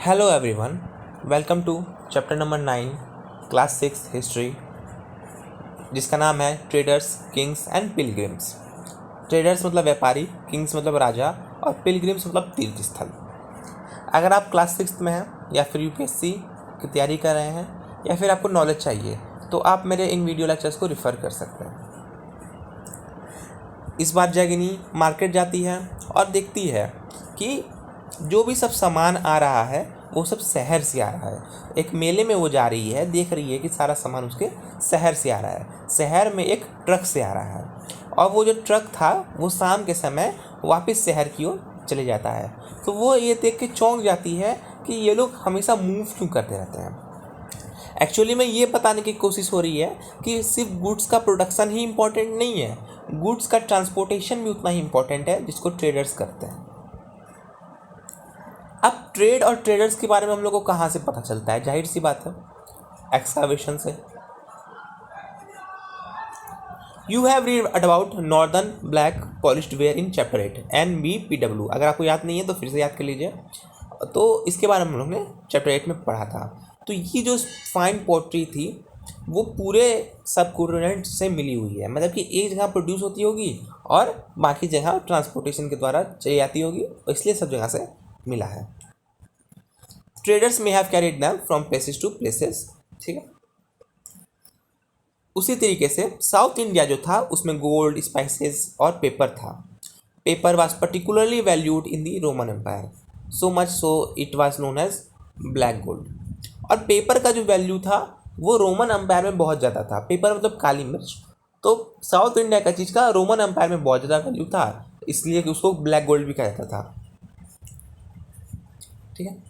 Hello everyone, welcome to chapter number 9 class 6 history, जिसका नाम है traders, kings and pilgrims. Traders मतलब व्यापारी, किंग्स मतलब राजा और पिलग्रिम्स मतलब तीर्थ स्थल। अगर आप क्लास 6 में हैं या फिर यूपीएससी की तैयारी कर रहे हैं या फिर आपको नॉलेज चाहिए तो आप मेरे इन वीडियो लेक्चर्स को रिफ़र कर सकते हैं। इस बार जगनी मार्केट जाती है और देखती है कि जो भी सब सामान आ रहा है वो सब शहर से आ रहा है। एक मेले में वो जा रही है, देख रही है कि सारा सामान उसके शहर से आ रहा है। शहर में एक ट्रक से आ रहा है और वो जो ट्रक था वो शाम के समय वापस शहर की ओर चले जाता है। तो वो ये देख के चौंक जाती है कि ये लोग हमेशा मूव क्यों करते रहते हैं। एक्चुअली में ये बताने की कोशिश हो रही है कि सिर्फ गुड्स का प्रोडक्शन ही इम्पोर्टेंट नहीं है, गुड्स का ट्रांसपोर्टेशन भी उतना ही इम्पोर्टेंट है जिसको ट्रेडर्स करते हैं। अब ट्रेड और ट्रेडर्स के बारे में हम लोग को कहाँ से पता चलता है? जाहिर सी बात है, एक्सकावेशन से। You have read about northern black polished where in chapter 8 NBPW। अगर आपको याद नहीं है तो फिर से याद कर लीजिए। तो इसके बारे में हम लोग ने चैप्टर 8 में पढ़ा था। तो ये जो फाइन पॉटरी थी वो पूरे सब कॉन्टिनेंट से मिली हुई है, मतलब कि एक जगह प्रोड्यूस होती होगी और बाकी जगह ट्रांसपोर्टेशन के द्वारा चली जाती होगी, इसलिए सब जगह से मिला है। ट्रेडर्स में have carried them from places to places, ठीक है। उसी तरीके से साउथ इंडिया जो था उसमें गोल्ड, स्पाइसेस और पेपर था। Pepper was particularly valued in the Roman Empire, so much so it was known as black gold. और पेपर का जो वैल्यू था वो रोमन एम्पायर में बहुत ज़्यादा था। पेपर मतलब काली मिर्च। तो साउथ इंडिया का चीज़ का रोमन एम्पायर में बहुत ज़्यादा वैल्यू था, इसलिए कि उसको ब्लैक गोल्ड भी कहा जाता था, ठीक है।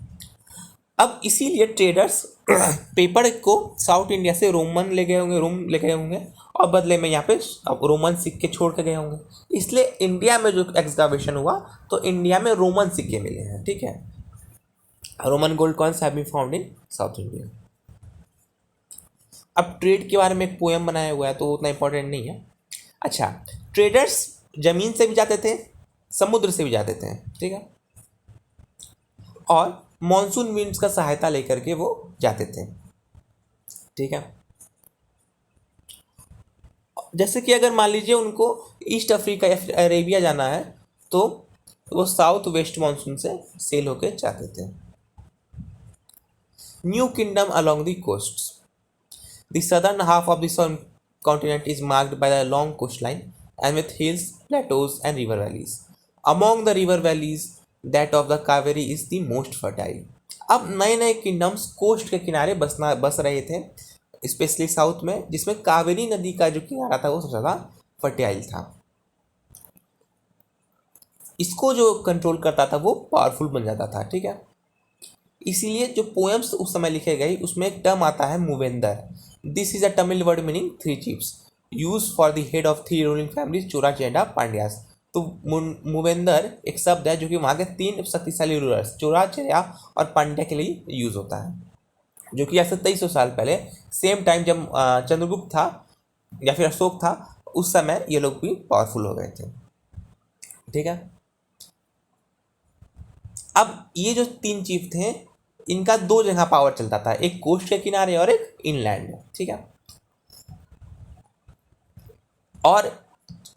अब इसीलिए ट्रेडर्स पेपर को साउथ इंडिया से रोम ले गए होंगे और बदले में यहाँ पे रोमन सिक्के छोड़ के गए होंगे। इसलिए इंडिया में जो एक्सकावेशन हुआ तो इंडिया में रोमन सिक्के मिले हैं, ठीक है। Roman gold coins have been found in south India. अब ट्रेड के बारे में एक पोएम बनाया हुआ है तो उतना इंपॉर्टेंट नहीं है। अच्छा, ट्रेडर्स जमीन से भी जाते थे, समुद्र से भी जाते थे, ठीक है, और मॉनसून विंड्स का सहायता लेकर के वो जाते थे, ठीक है। जैसे कि अगर मान लीजिए उनको ईस्ट अफ्रीका या फिर अरेबिया जाना है तो वो साउथ वेस्ट मॉनसून से सेल होकर जाते थे। New kingdom along the coasts. The southern half of the continent is marked by the long coastline and with hills, plateaus and river valleys. Among the river valleys, that of the Kaveri is the most fertile. अब नए नए kingdoms coast के किनारे बस रहे थे, specially south में, जिसमें कावेरी नदी का जो किनारा था वो सबसे ज़्यादा फर्टाइल था। इसको जो कंट्रोल करता था वो पावरफुल बन जाता था, ठीक है। इसीलिए जो पोएम्स उस समय लिखे गए उसमें एक टर्म आता है Muvendar. This is a Tamil word meaning 3 chiefs use for the head of 3 ruling families, Chola, चेंडा, पांड्यास। तो मूवेंदर एक शब्द है जो कि वहाँ के 3 शक्तिशाली रूलर्स चोरा, चेरा और पांड्या के लिए यूज होता है, जो कि आज से 2300 साल पहले सेम टाइम जब चंद्रगुप्त था या फिर अशोक था उस समय ये लोग भी पावरफुल हो गए थे, ठीक है। अब ये जो 3 चीफ थे इनका 2 जगह पावर चलता था, एक कोस्ट के किनारे और एक इनलैंड, ठीक है। और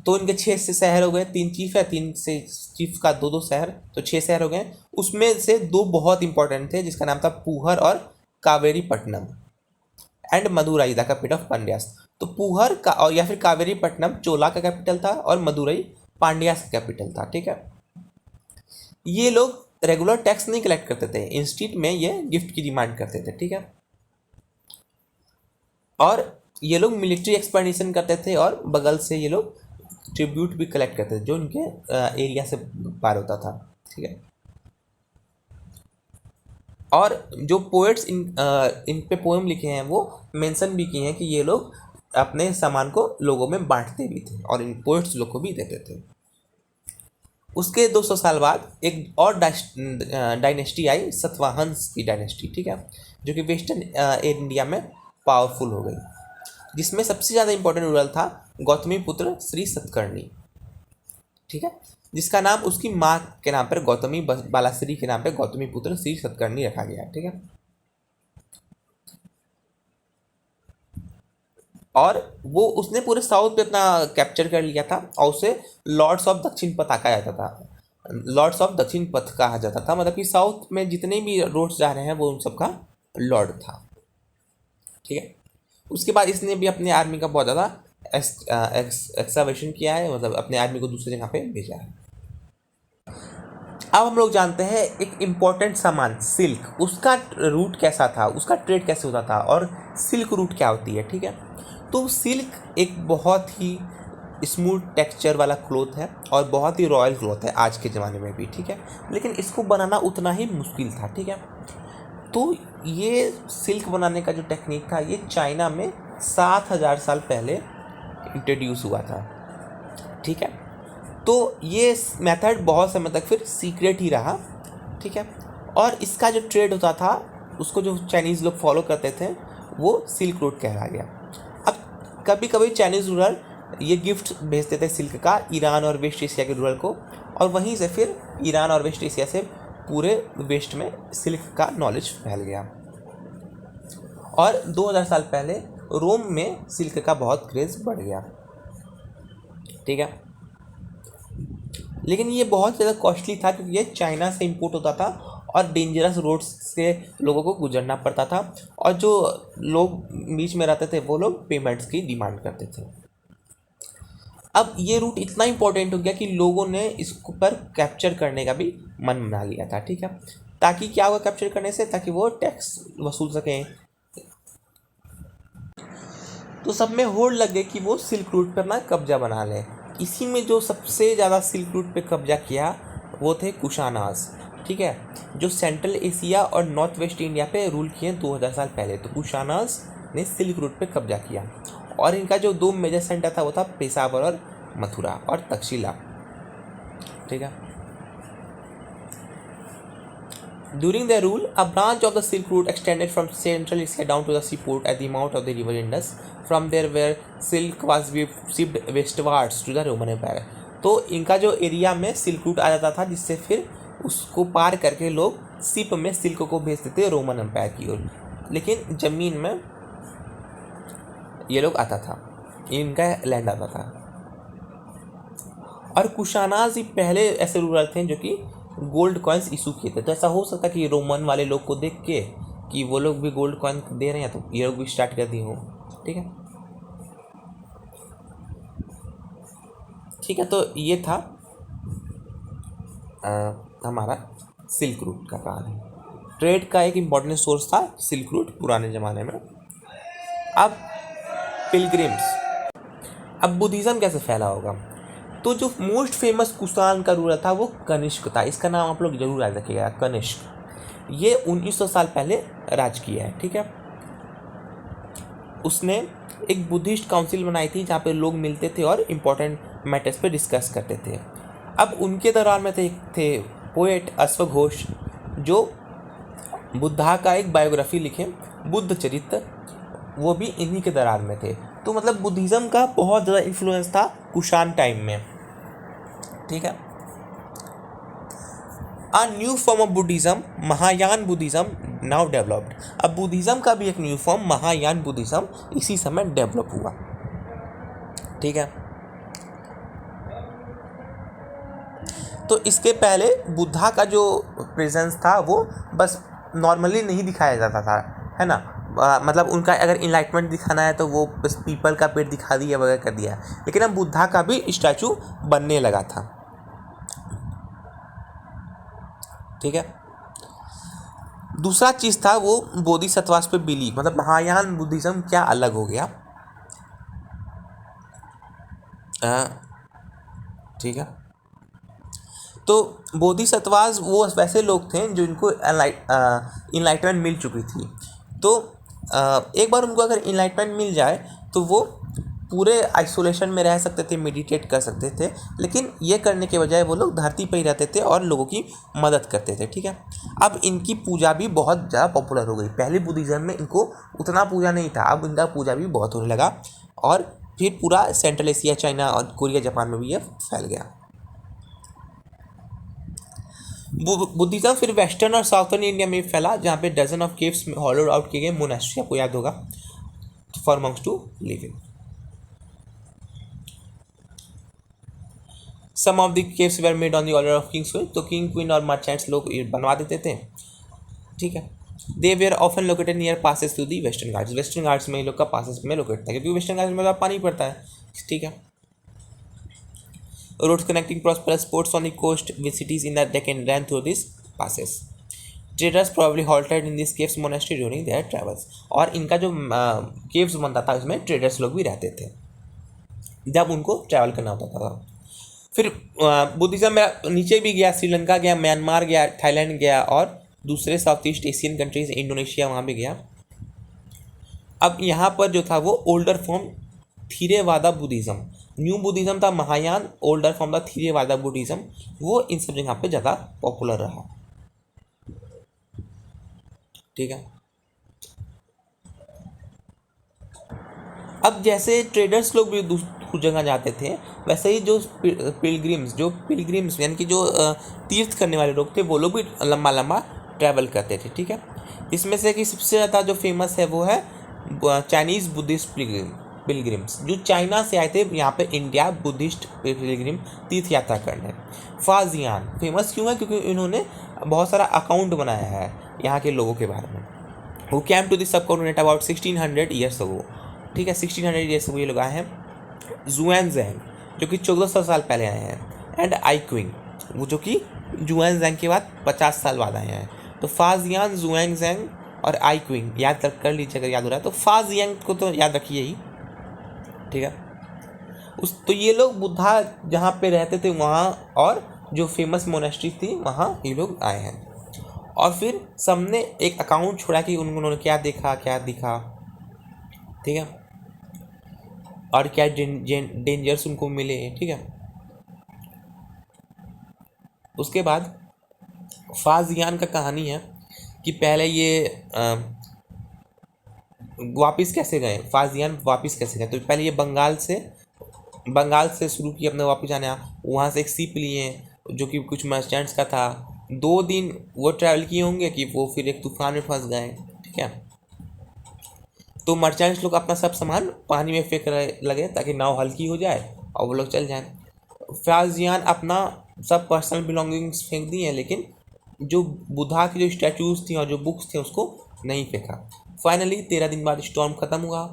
तो इनके 6 से शहर हो गए, 3 चीफ है, 3 से चीफ का 2 शहर, तो 6 शहर हो गए। उसमें से 2 बहुत इंपॉर्टेंट थे जिसका नाम था पूहर और Kaveri Pattanam and Madurai the capital of Pandyas. तो पूहर का और या फिर कावेरी पट्टनम चोला का कैपिटल था और मदुरई पांड्यास का कैपिटल था, ठीक है। ये लोग रेगुलर टैक्स नहीं कलेक्ट करते थे, इंस्टीट में ये गिफ्ट की डिमांड करते थे, ठीक है। और ये लोग मिलिट्री एक्सपेंडिशन करते थे और बगल से ये लोग ट्रिब्यूट भी कलेक्ट करते थे जो इनके एरिया से पार होता था, ठीक है। और जो पोएट्स इन पे पोएम लिखे हैं वो मेंशन भी किए हैं कि ये लोग अपने सामान को लोगों में बांटते भी थे और इन पोएट्स लोग को भी देते थे। उसके 200 साल बाद एक और डायनेस्टी आई, सतवाहंस की डायनेस्टी, ठीक है, जो कि वेस्टर्न इंडिया में पावरफुल हो गई, जिसमें सबसे ज़्यादा इंपॉर्टेंट रूलर था गौतमी पुत्र श्री सतकर्णी, ठीक है। जिसका नाम उसकी माँ के नाम पर गौतमी बालाश्री के नाम पर गौतमी पुत्र श्री सतकर्णी रखा गया। ठीक है। और वो उसने पूरे साउथ पे अपना कैप्चर कर लिया था और उसे लॉर्ड्स ऑफ दक्षिण पथ कहा जाता था। लॉर्ड्स ऑफ दक्षिण पथ कहा जाता था, मतलब कि साउथ में जितने भी रोड्स जा रहे हैं वो उन सबका लॉर्ड था। ठीक है। उसके बाद इसने भी अपने आर्मी का बहुत ज़्यादा एक्सकवेशन किया है, मतलब अपने आर्मी को दूसरी जगह पे भेजा है। अब हम लोग जानते हैं एक इम्पॉर्टेंट सामान सिल्क, उसका रूट कैसा था, उसका ट्रेड कैसे होता था और सिल्क रूट क्या होती है। ठीक है। तो सिल्क एक बहुत ही स्मूथ टेक्सचर वाला क्लॉथ है और बहुत ही रॉयल क्लॉथ है आज के ज़माने में भी। ठीक है। लेकिन इसको बनाना उतना ही मुश्किल था। ठीक है। तो ये सिल्क बनाने का जो टेक्निक था ये चाइना में 7,000 साल पहले इंट्रोड्यूस हुआ था। ठीक है। तो ये मेथड बहुत समय तक फिर सीक्रेट ही रहा। ठीक है। और इसका जो ट्रेड होता था उसको जो चाइनीज़ लोग फॉलो करते थे वो सिल्क रूट कहला गया। अब कभी कभी चाइनीज़ रूलर ये गिफ्ट भेजते थे सिल्क का ईरान और वेस्ट एशिया के रूलर को, और वहीं से फिर ईरान और वेस्ट एशिया से पूरे वेस्ट में सिल्क का नॉलेज फैल गया। और 2000 साल पहले रोम में सिल्क का बहुत क्रेज़ बढ़ गया। ठीक है। लेकिन ये बहुत ज़्यादा कॉस्टली था क्योंकि ये चाइना से इंपोर्ट होता था और डेंजरस रोड्स से लोगों को गुजरना पड़ता था, और जो लोग बीच में रहते थे वो लोग पेमेंट्स की डिमांड करते थे। अब ये रूट इतना इंपॉर्टेंट हो गया कि लोगों ने इसको पर कैप्चर करने का भी मन बना लिया था। ठीक है। ताकि क्या होगा कैप्चर करने से, ताकि वो टैक्स वसूल सकें। तो सब में होड़ लग गई कि वो सिल्क रूट पर ना कब्जा बना लें। इसी में जो सबसे ज़्यादा सिल्क रूट पे कब्जा किया वो थे कुशानास। ठीक है। जो सेंट्रल एशिया और नॉर्थ वेस्ट इंडिया पे रूल किए 2000 साल पहले। तो कुशानास ने सिल्क रूट पे कब्जा किया और इनका जो 2 मेजर सेंटर था वो था पेशावर और मथुरा और तक्षशिला। ठीक है। During their rule, a branch of the Silk Route extended from Central Asia down to the seaport at the mouth of the river Indus. From there, where silk was shipped westwards to the Roman Empire. तो इनका जो area में silk route आ जाता था जिससे फिर उसको पार करके लोग शिप में सिल्क को भेजते थे रोमन एम्पायर की ओर, लेकिन ज़मीन में ये लोग आता था, इनका लैंड आता था। और कुशानाज ही पहले ऐसे रूलर थे जो कि गोल्ड कॉइन्स इशू किए थे। तो ऐसा हो सकता है कि रोमन वाले लोग को देख के कि वो लोग भी गोल्ड कॉइन दे रहे हैं तो ये लोग भी स्टार्ट कर दिए हों। ठीक है। ठीक है। तो ये था हमारा सिल्क रूट का कहानी। ट्रेड का एक इम्पॉर्टेंट सोर्स था सिल्क रूट पुराने ज़माने में। अब पिलग्रिम्स, अब बुद्धिज़्म कैसे फैला होगा। तो जो मोस्ट फेमस कुषाण का रूलर था वो कनिष्क था। इसका नाम आप लोग जरूर याद रखिएगा, कनिष्क। ये 1900 साल पहले राज किया है। ठीक है। उसने एक बुद्धिस्ट काउंसिल बनाई थी जहाँ पे लोग मिलते थे और इम्पोर्टेंट मैटर्स पे डिस्कस करते थे। अब उनके दौरान में थे पोएट अश्वघोष जो बुद्धा का एक बायोग्राफी लिखे, बुद्ध चरित्र, वो भी इन्हीं के दौरान में थे। तो मतलब बुद्धिज़्म का बहुत ज़्यादा इन्फ्लुएंस था कुषाण टाइम में। ठीक है। A new form of Buddhism, Mahayana Buddhism now developed. अब बुद्धिज़्म का भी एक न्यू फॉर्म महायान बुद्धिज़्म इसी समय डेवलप हुआ। ठीक है। तो इसके पहले बुद्धा का जो प्रेजेंस था वो बस नॉर्मली नहीं दिखाया जाता था, है ना। मतलब उनका अगर इनलाइटमेंट दिखाना है तो वो बस पीपल का पेड़ दिखा दिया वगैरह कर दिया, लेकिन अब बुद्धा का भी स्टैचू बनने लगा था। ठीक है। दूसरा चीज़ था वो बोधिसत्वास पे बिलीव, मतलब महायान बुद्धिज़्म क्या अलग हो गया। ठीक है। तो बोधिसत्वास वो वैसे लोग थे जिनको इनलाइटमेंट मिल चुकी थी। तो एक बार उनको अगर इनलाइटमेंट मिल जाए तो वो पूरे आइसोलेशन में रह सकते थे, मेडिटेट कर सकते थे, लेकिन ये करने के बजाय वो लोग धरती पर ही रहते थे और लोगों की मदद करते थे। ठीक है। अब इनकी पूजा भी बहुत ज़्यादा पॉपुलर हो गई। पहले बुद्धिज़्म में इनको उतना पूजा नहीं था, अब इनका पूजा भी बहुत होने लगा और फिर पूरा सेंट्रल एशिया, चाइना और कोरिया, जापान में भी ये फैल गया। बुद्धिज्म फिर वेस्टर्न और साउथर्न इंडिया में फैला, जहाँ पे डजन ऑफ केव्स में हॉलोड आउट किए गए मोनास्ट्री, आपको याद होगा, for monks to live in. Some of the caves were made on the order of kings, तो किंग क्वीन और मर्चेंट्स लोग ये बनवा देते थे, ठीक है। They were often located near passes to the Western Ghats, Western Ghats में इन लोग का पासेस में लोकेट था, क्योंकि वेस्टर्न घाट्स में पानी पड़ता है, ठीक है। Roads connecting prosperous ports on the coast with cities in the Deccan ran through this passes. Traders probably halted in this caves monastery during their travels, और इनका जो केव्स बनता था उसमें ट्रेडर्स लोग भी रहते थे जब उनको ट्रैवल करना होता था। फिर बुद्धिज्म में नीचे भी गया, श्रीलंका गया, म्यांमार गया, थाईलैंड गया, और दूसरे South East Asian countries, Indonesia, वहाँ भी गया। अब यहाँ पर जो था वो older form Theravada Buddhism, new Buddhism था महायान, ओल्डर फॉर्म था थीरेवादा बुद्धिज्म, वो इन सब जगह पे ज़्यादा पॉपुलर रहा, ठीक है। अब जैसे ट्रेडर्स लोग भी दूसरी जगह जाते थे, वैसे ही जो पिलग्रिम्स यानी कि जो तीर्थ करने वाले लोग थे, वो लोग भी लंबा लंबा ट्रैवल करते थे, ठीक है। इसमें से कि सबसे ज़्यादा जो फेमस है वो है चाइनीज़ बुद्धिस्ट पिलग्रिम्स, जो चाइना से आए थे यहाँ पे इंडिया बुद्धिस्ट पिलग्रिम तीर्थ यात्रा करने। फाजियान फेमस क्यों है? क्योंकि इन्होंने बहुत सारा अकाउंट बनाया है यहाँ के लोगों के बारे में। वो कैम टू दिस सब कॉन्टिनेंट अबाउट 1600 ईयर्स अगो, ठीक है, 1600 ईयर्स अगो ये लोग आए हैं। जुआनजैंग जो कि 1400 साल पहले आए हैं, एंड आई क्विंग वो जो कि जुआनजैंग के बाद 50 साल बाद आए हैं। तो फाजियान, जुआनजैंग और आई क्विंग याद कर लीजिए अगर याद हो रहा है तो। फाजियांग को तो याद रखिए ही, ठीक है। तो ये लोग बुद्धा जहाँ पे रहते थे वहाँ, और जो फेमस मोनेस्ट्री थी वहाँ ये लोग आए हैं। और फिर सबने एक अकाउंट छोड़ा कि उन्होंने क्या देखा, क्या दिखा, ठीक है, और क्या डेंजर्स उनको मिले, ठीक है। उसके बाद फाजियान का कहानी है कि पहले ये वापस कैसे गए, फाजियान वापस कैसे गए। तो पहले ये बंगाल से शुरू किया अपने वापस आने, वहाँ से एक शिप लिए जो कि कुछ मर्चेंट्स का था। 2 दिन वो ट्रैवल किए होंगे कि वो फिर एक तूफान में फंस गए, ठीक है। तो मर्चेंट्स लोग अपना सब सामान पानी में फेंक लगे ताकि नाव हल्की हो जाए और वो लोग चल जाएं। फाजियान अपना सब पर्सनल बिलोंगिंग्स फेंक दिए, लेकिन जो बुद्धा की जो स्टैचूज थी और जो बुक्स थे उसको नहीं फेंका। फाइनली 13 दिन बाद स्टॉर्म ख़त्म हुआ,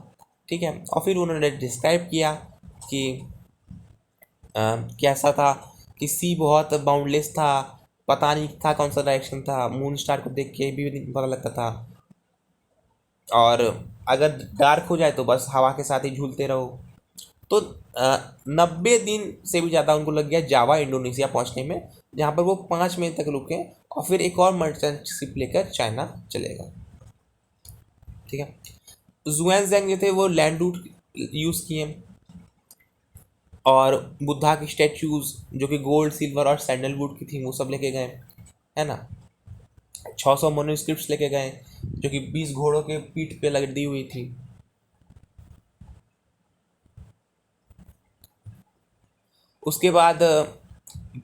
ठीक है। और फिर उन्होंने डिस्क्राइब किया कि कैसा था कि सी बहुत बाउंडलेस था, पता नहीं था कौन सा डायरेक्शन था, मून स्टार को देख के भी नहीं पता लगता था, और अगर डार्क हो जाए तो बस हवा के साथ ही झूलते रहो। तो 90 दिन से भी ज़्यादा उनको लग गया जावा इंडोनेशिया पहुंचने में, जहाँ पर वो 5 महीने तक रुके और फिर एक और मर्चेंट शिप लेकर चाइना चले गए, ठीक है। जुआनजैंग जो थे वो लैंड रूट यूज़ किए, और बुद्धा की स्टैचूज जो कि गोल्ड, सिल्वर और सैंडलवुड की थी वो सब लेके गए, है ना। 600 मैन्युस्क्रिप्ट्स लेके गए जो कि 20 घोड़ों के पीठ पे लगी हुई थी। उसके बाद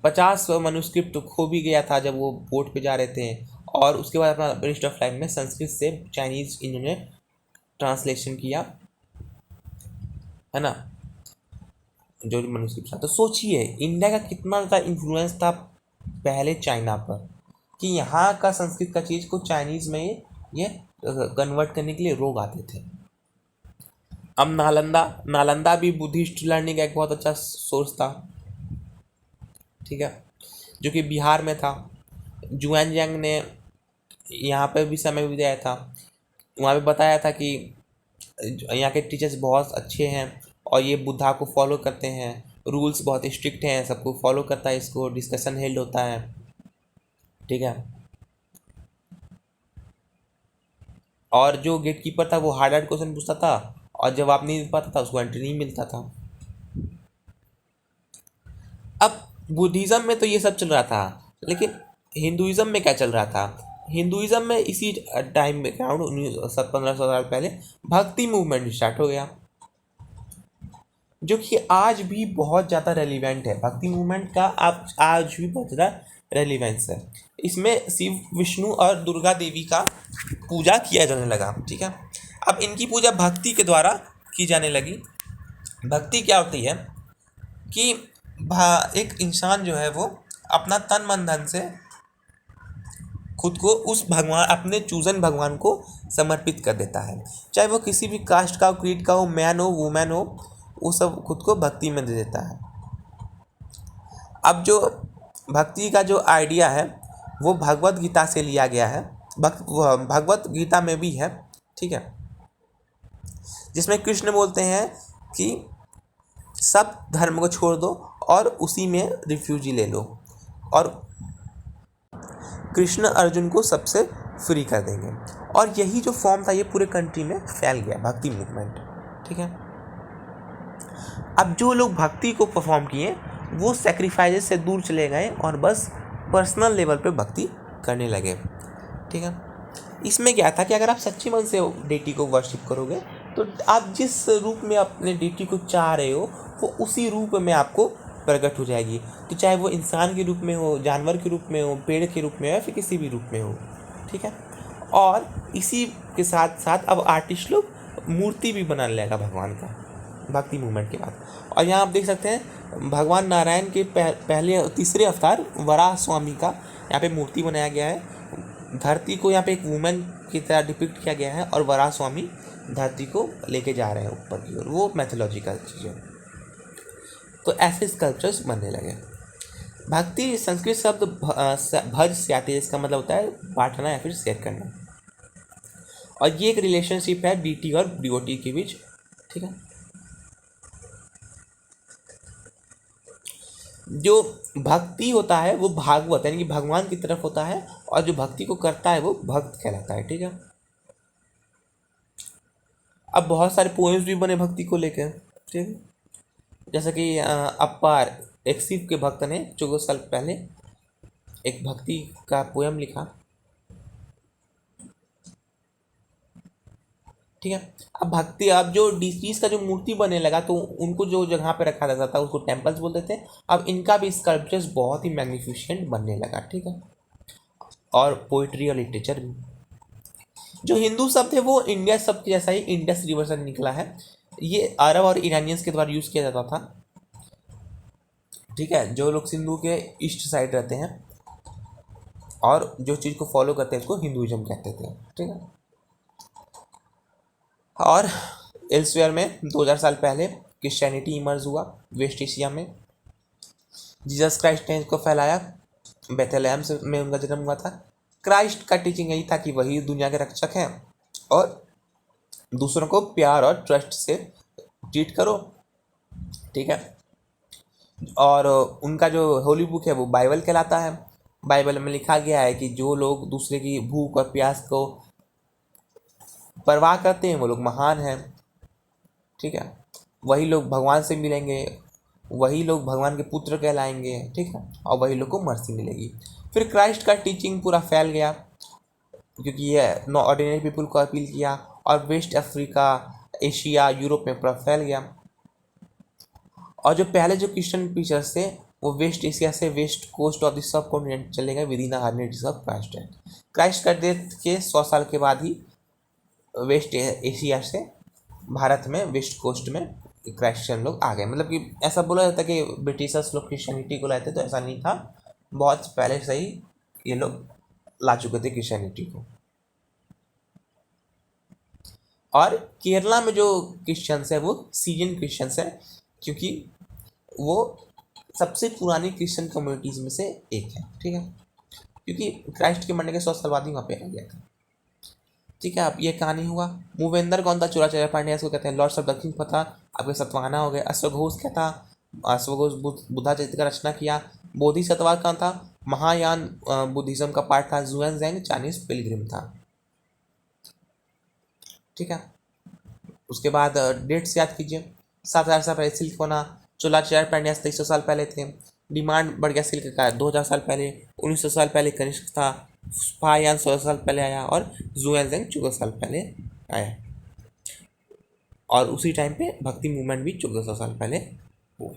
50 मैन्युस्क्रिप्ट खो भी गया था जब वो बोट पे जा रहे थे, और उसके बाद अपना बेस्ट ऑफ लाइफ में संस्कृत से चाइनीज इन्होंने ट्रांसलेशन किया, है ना, जो मैन्युस्क्रिप्ट था। तो सोचिए इंडिया का कितना ज़्यादा इन्फ्लुएंस था पहले चाइना पर, कि यहाँ का संस्कृत का चीज़ को चाइनीज़ में ये कन्वर्ट करने के लिए लोग आते थे। अब नालंदा भी बुद्धिस्ट लर्निंग का एक बहुत अच्छा सोर्स था, ठीक है, जो कि बिहार में था। जुआनजैंग ने यहाँ पे भी समय बिताया था, वहाँ पे बताया था कि यहाँ के टीचर्स बहुत अच्छे हैं और ये बुद्धा को फॉलो करते हैं, रूल्स बहुत स्ट्रिक्ट हैं, सबको फॉलो करता है, इसको डिस्कशन हेल्ड होता है, ठीक है। और जो गेट कीपर था वो हार्ड क्वेश्चन पूछता था, और जवाब नहीं दे पाता था उसको एंट्री नहीं मिलता था। अब बुद्धिज़्म में तो ये सब चल रहा था, लेकिन हिंदुज़्म में क्या चल रहा था? हिंदुज़्म में इसी टाइम में अराउंड 1500 साल पहले भक्ति मूवमेंट स्टार्ट हो गया, जो कि आज भी बहुत ज़्यादा रेलिवेंट है। भक्ति मूवमेंट का आप आज भी बहुत ज़्यादा रेलिवेंस है। इसमें शिव, विष्णु और दुर्गा देवी का पूजा किया जाने लगा। ठीक है, अब इनकी पूजा भक्ति के द्वारा की जाने लगी। भक्ति क्या होती है कि एक इंसान जो है वो अपना तन मन धन से खुद को उस भगवान, अपने चूजन भगवान को समर्पित कर देता है, चाहे वो किसी भी कास्ट का हो, क्रीड का हो, मैन हो, वुमेन हो, वो सब खुद को भक्ति में दे देता है। अब जो भक्ति का जो आइडिया है वो भगवत गीता से लिया गया है, भगवत गीता में भी है। ठीक है, जिसमें कृष्ण बोलते हैं कि सब धर्म को छोड़ दो और उसी में रिफ्यूजी ले लो, और कृष्ण अर्जुन को सबसे फ्री कर देंगे। और यही जो फॉर्म था ये पूरे कंट्री में फैल गया, भक्ति मूवमेंट। ठीक है, अब जो लोग भक्ति को परफॉर्म किए वो सेक्रीफाइसेस से दूर चले गए और बस पर्सनल लेवल पे भक्ति करने लगे। ठीक है, इसमें क्या था कि अगर आप सच्चे मन से डेटी को वर्शिप करोगे तो आप जिस रूप में अपने डेटी को चाह रहे हो वो उसी रूप में आपको प्रकट हो जाएगी। तो चाहे वो इंसान के रूप में हो, जानवर के रूप में हो, पेड़ के रूप में हो, या फिर किसी भी रूप में हो। ठीक है, और इसी के साथ साथ अब आर्टिस्ट लोग मूर्ति भी बनाने लगा भगवान का भक्ति मूवमेंट के बाद। और यहाँ आप देख सकते हैं भगवान नारायण के पहले तीसरे अवतार वराह स्वामी का यहाँ पे मूर्ति बनाया गया है। धरती को यहाँ पे एक वुमेन की तरह डिपिक्ट किया गया है और वराह स्वामी धरती को लेके जा रहे हैं ऊपर की ओर, वो मैथोलॉजिकल चीज़ें। तो ऐसे स्कल्पचर्स बनने लगे। भक्ति संस्कृत शब्द भज से आती है, इसका मतलब होता है बांटना या फिर शेयर करना, और ये एक रिलेशनशिप है डीटी और डिवोटी के बीच। ठीक है, जो भक्ति होता है वो भागवत यानी कि भगवान की तरफ होता है, और जो भक्ति को करता है वो भक्त कहलाता है। ठीक है, अब बहुत सारे पोएम्स भी बने भक्ति को लेकर। ठीक है, जैसे कि अपार, एक शिव के भक्त ने 14 साल पहले एक भक्ति का पोएम लिखा। ठीक है, अब भक्ति, अब जो डीसीज का जो मूर्ति बनने लगा तो उनको जो जगह पे रखा जाता था उसको टेम्पल्स बोलते थे। अब इनका भी स्कल्पचर्स बहुत ही मैग्निफिसेंट बनने लगा। ठीक है, और पोइट्री और लिटरेचर भी। जो हिंदू शब्द है वो इंडिया शब्द के जैसा ही इंडस रिवर से निकला है। ये अरब और ईरानियंस के द्वारा यूज़ किया जाता था। ठीक है, जो लोग सिंधु के ईस्ट साइड रहते हैं और जो चीज़ को फॉलो करते हैं उसको हिंदुइज्म कहते थे। ठीक है, और एल्सवेयर में 2000 साल पहले क्रिश्चियनिटी इमर्ज हुआ वेस्ट एशिया में। जीसस क्राइस्ट ने इसको फैलाया, बेथलेहम से में उनका जन्म हुआ था। क्राइस्ट का टीचिंग यही था कि वही दुनिया के रक्षक हैं और दूसरों को प्यार और ट्रस्ट से ट्रीट करो। ठीक है, और उनका जो होली बुक है वो बाइबल कहलाता है। बाइबल में लिखा गया है कि जो लोग दूसरे की भूख और प्यास को परवाह करते हैं वो लोग महान हैं। ठीक है, वही लोग भगवान से मिलेंगे, वही लोग भगवान के पुत्र कहलाएंगे। ठीक है, और वही लोग को मर्सी मिलेगी। फिर क्राइस्ट का टीचिंग पूरा फैल गया क्योंकि ये ऑर्डिनरी पीपल को अपील किया, और वेस्ट अफ्रीका, एशिया, यूरोप में पूरा फैल गया। और जो पहले जो क्रिश्चियन प्रीचर्स थे वो वेस्ट एशिया से west coast of the subcontinent चले गए विद इन द हर्नेटिस ऑफ क्राइस्ट। क्राइस्ट का डेथ के 100 साल के बाद ही वेस्ट एशिया से भारत में वेस्ट कोस्ट में क्रिश्चियन लोग आ गए। मतलब कि ऐसा बोला जाता है कि ब्रिटिशर्स लोग क्रिश्चियनिटी को लाए थे, तो ऐसा नहीं था, बहुत पहले से ही ये लोग ला चुके थे क्रिश्चियनिटी को। और केरला में जो क्रिश्चियंस है वो सीरियन क्रिश्चियंस है, क्योंकि वो सबसे पुरानी क्रिश्चियन कम्युनिटीज़ में से एक है। ठीक है, क्योंकि क्राइस्ट के मरने के 100 साल बाद ही वहाँ पे आ गया था। ठीक है, अब ये कहानी हुआ। मूवेंद्र कौन था? चोलाचार्य पांड्या इसको कहते हैं। लॉर्ड्स ऑफ दक्षिण पथा आपके सतवाहना हो गए। अश्वघोष क्या था? अश्वघोष बुद्धाचरित का रचना किया। बोधिसत्वा कौन था? महायान बुद्धिज्म का पार्ट था। जुएनजैंग चाइनीज पिलग्रिम था। ठीक है, उसके बाद डेट्स याद कीजिए। 7000 साल पहले सिल्क बना। चोलाचार्य पांड्या 2300 साल पहले थे। डिमांड बढ़ गया सिल्क का 2000 साल पहले। 1900 साल पहले कनिष्क था। फायान 16 साल पहले आया और जुएनजैंग 14 साल पहले आया। और उसी टाइम पे भक्ति मूवमेंट भी 1400 साल पहले हुआ।